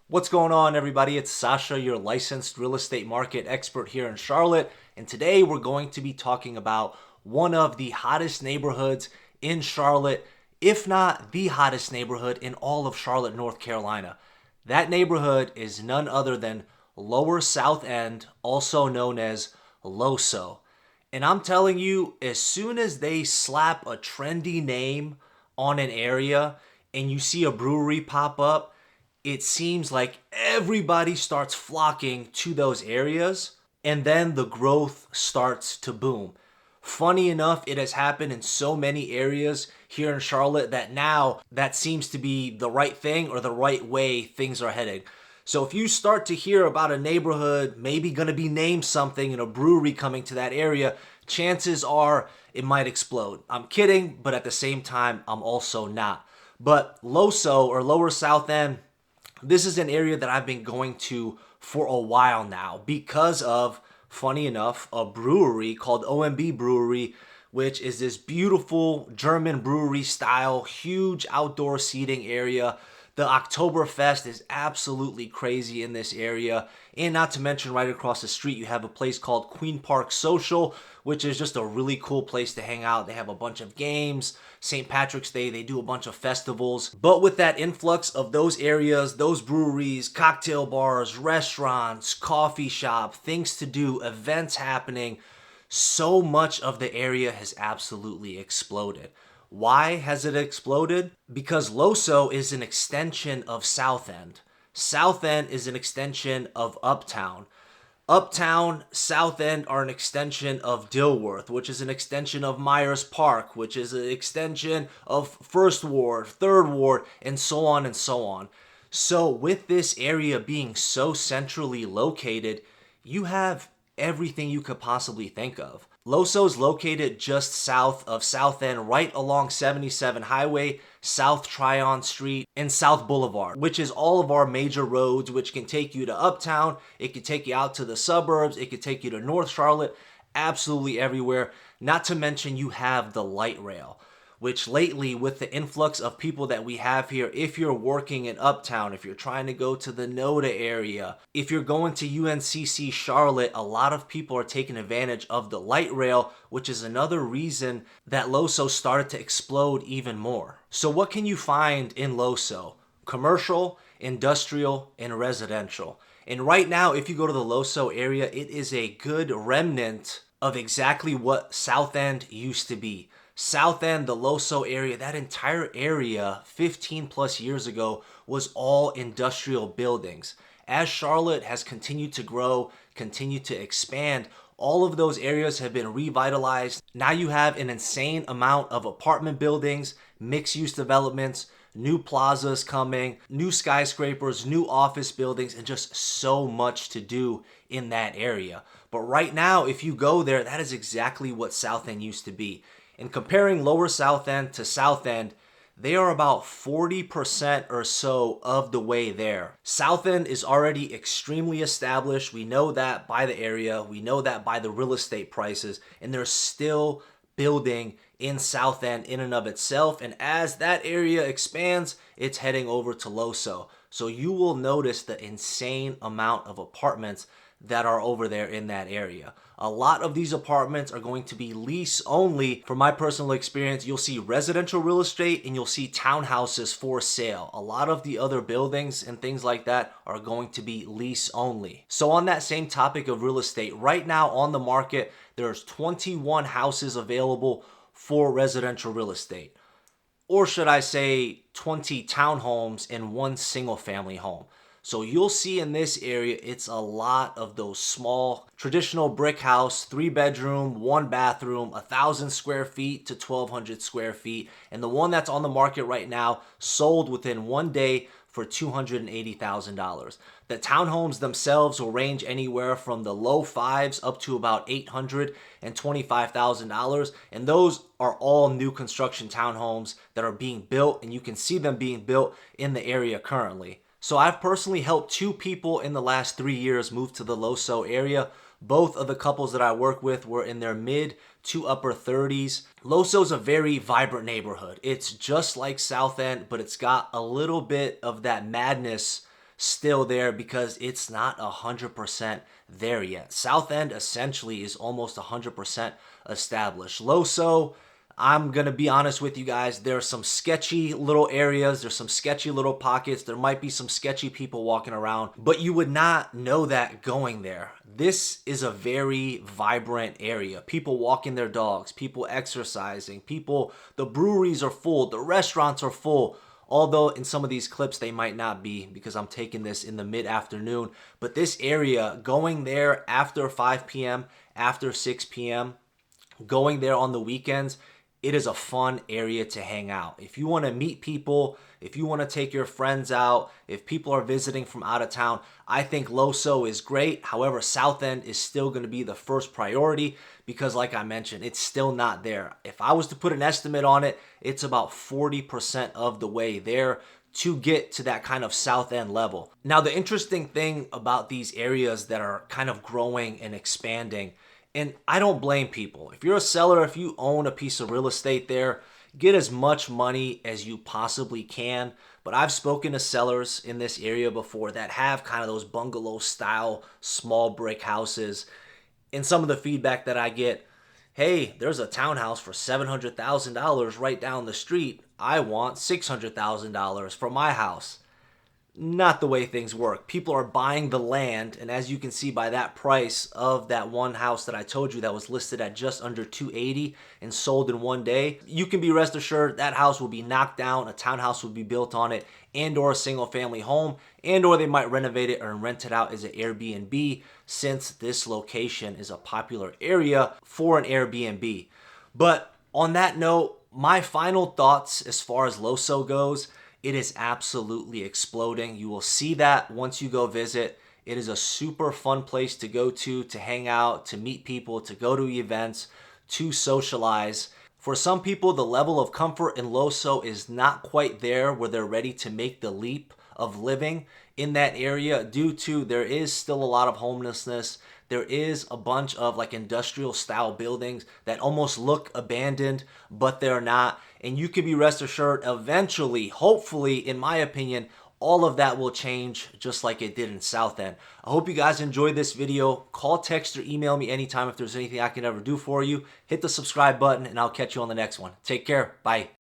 What's going on, everybody? It's Sasha, your licensed real estate market expert here in Charlotte. And today we're going to be talking about one of the hottest neighborhoods in Charlotte, if not the hottest neighborhood in all of Charlotte, North Carolina. That neighborhood is none other than Lower South End, also known as LoSo. And I'm telling you, as soon as they slap a trendy name on an area and you see a brewery pop up, it seems like everybody starts flocking to those areas and then the growth starts to boom. Funny enough, it has happened in so many areas here in Charlotte that now that seems to be the right thing or the right way things are heading. So if you start to hear about a neighborhood maybe going to be named something and a brewery coming to that area, chances are it might explode. I'm kidding, but at the same time, I'm also not. But LoSo or Lower South End, this is an area that I've been going to for a while now because of, funny enough, a brewery called OMB Brewery, which is this beautiful German brewery style, huge outdoor seating area. The Oktoberfest is absolutely crazy in this area. And not to mention, right across the street, you have a place called Queen Park Social, which is just a really cool place to hang out. They have a bunch of games. St. Patrick's Day, they do a bunch of festivals. But with that influx of those areas, those breweries, cocktail bars, restaurants, coffee shop, things to do, events happening, so much of the area has absolutely exploded. Why has it exploded? Because LoSo is an extension of South End. South End is an extension of Uptown. Uptown, South End are an extension of Dilworth, which is an extension of Myers Park, which is an extension of First Ward, Third Ward, and so on and so on. So with this area being so centrally located, you have everything you could possibly think of. LoSo is located just south of South End, right along 77 Highway, South Tryon Street, and South Boulevard, which is all of our major roads, which can take you to Uptown, it could take you out to the suburbs, it could take you to North Charlotte, absolutely everywhere. Not to mention you have the light rail, which lately, with the influx of people that we have here, if you're working in Uptown, if you're trying to go to the NODA area, if you're going to UNCC Charlotte, a lot of people are taking advantage of the light rail, which is another reason that LoSo started to explode even more. So what can you find in LoSo? Commercial, industrial, and residential. And right now, if you go to the LoSo area, it is a good remnant of exactly what South End used to be. South End, the LoSo area, that entire area 15 plus years ago was all industrial buildings. As Charlotte has continued to grow, continued to expand, all of those areas have been revitalized. Now you have an insane amount of apartment buildings, mixed-use developments, new plazas coming, new skyscrapers, new office buildings, and just so much to do in that area. But right now, if you go there, that is exactly what South End used to be. And comparing Lower South End to South End, they are about 40% or so of the way there. South End is already extremely established. We know that by the area. We know that by the real estate prices. And they're still building in South End in and of itself. And as that area expands, it's heading over to LoSo. So you will notice the insane amount of apartments that are over there in that area. A lot of these apartments are going to be lease only. From my personal experience, you'll see residential real estate and you'll see townhouses for sale. A lot of the other buildings and things like that are going to be lease only. So on that same topic of real estate, right now on the market, there's 21 houses available for residential real estate. Or should I say 20 townhomes and one single family home. So you'll see in this area, it's a lot of those small traditional brick house, 3-bedroom, 1-bathroom, 1,000 square feet to 1,200 square feet. And the one that's on the market right now sold within one day for $280,000. The townhomes themselves will range anywhere from the low fives up to about $825,000. And those are all new construction townhomes that are being built, and you can see them being built in the area currently. So I've personally helped 2 people in the last 3 years move to the LoSo area. Both of the couples that I work with were in their mid to upper 30s. LoSo is a very vibrant neighborhood. It's just like South End, but it's got a little bit of that madness still there because it's not 100% there yet. South End essentially is almost 100% established. LoSo, I'm going to be honest with you guys, there are some sketchy little areas, there's some sketchy little pockets, there might be some sketchy people walking around, but you would not know that going there. This is a very vibrant area. People walking their dogs, people exercising, the breweries are full, the restaurants are full. Although in some of these clips they might not be because I'm taking this in the mid-afternoon. But this area, going there after 5 p.m., after 6 p.m., going there on the weekends, it is a fun area to hang out. If you want to meet people, if you want to take your friends out, if people are visiting from out of town, I think LoSo is great. However, South End is still going to be the first priority because like I mentioned, it's still not there. If I was to put an estimate on it, it's about 40% of the way there to get to that kind of South End level. Now, the interesting thing about these areas that are kind of growing and expanding, and I don't blame people. If you're a seller, if you own a piece of real estate there, get as much money as you possibly can. But I've spoken to sellers in this area before that have kind of those bungalow style small brick houses. And some of the feedback that I get, hey, there's a townhouse for $700,000 right down the street. I want $600,000 for my house. Not the way things work. People are buying the land, and as you can see by that price of that one house that I told you that was listed at just under $280 and sold in one day, you can be rest assured that house will be knocked down, a townhouse will be built on it, and or a single family home, and or they might renovate it or rent it out as an Airbnb, since this location is a popular area for an Airbnb. But on that note, my final thoughts as far as LoSo goes, it is absolutely exploding. You will see that once you go visit. It is a super fun place to go to hang out, to meet people, to go to events, to socialize. For some people, the level of comfort in LoSo is not quite there where they're ready to make the leap of living in that area due to there is still a lot of homelessness. There is a bunch of like industrial style buildings that almost look abandoned, but they're not. And you can be rest assured eventually, hopefully, in my opinion, all of that will change just like it did in South End. I hope you guys enjoyed this video. Call, text, or email me anytime if there's anything I can ever do for you. Hit the subscribe button and I'll catch you on the next one. Take care. Bye.